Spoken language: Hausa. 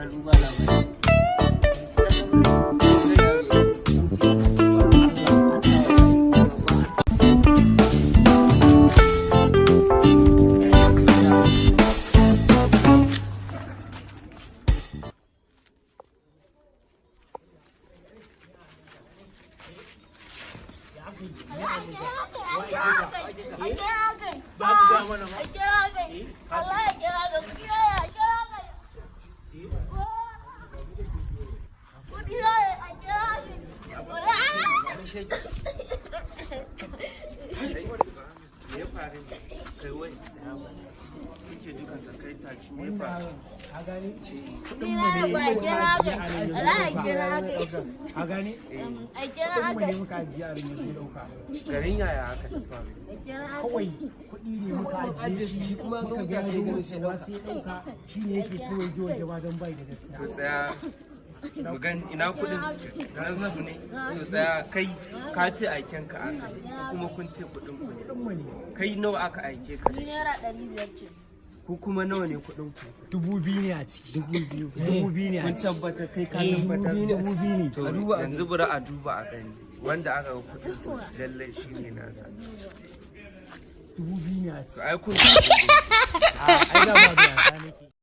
hannu ba labari. Garin yaya aka tafa kawai kuɗi ne muka ajiye shi kuma muka ga sai ganin sai ɗauka shi ne yake kawai jiwa jama don bai da gaskiya. to tsaya magan ina kudin suke nan su ne to tsaya kai ka ce aiken ka aka kuma kun ce kudin ku ne kai nawa aka aike ka Naira 500 ce. ko kuma nawa ne kudin ku 2,000 ne a ciki 2,000 ne a kun ciki tabbatar kai ka tabbatar 2,000 ne to yanzu bura a duba a gani wanda aka ga kudin ku lallai shi ne nasa 2,000 ne a to ciki ai kun ai da ba da nake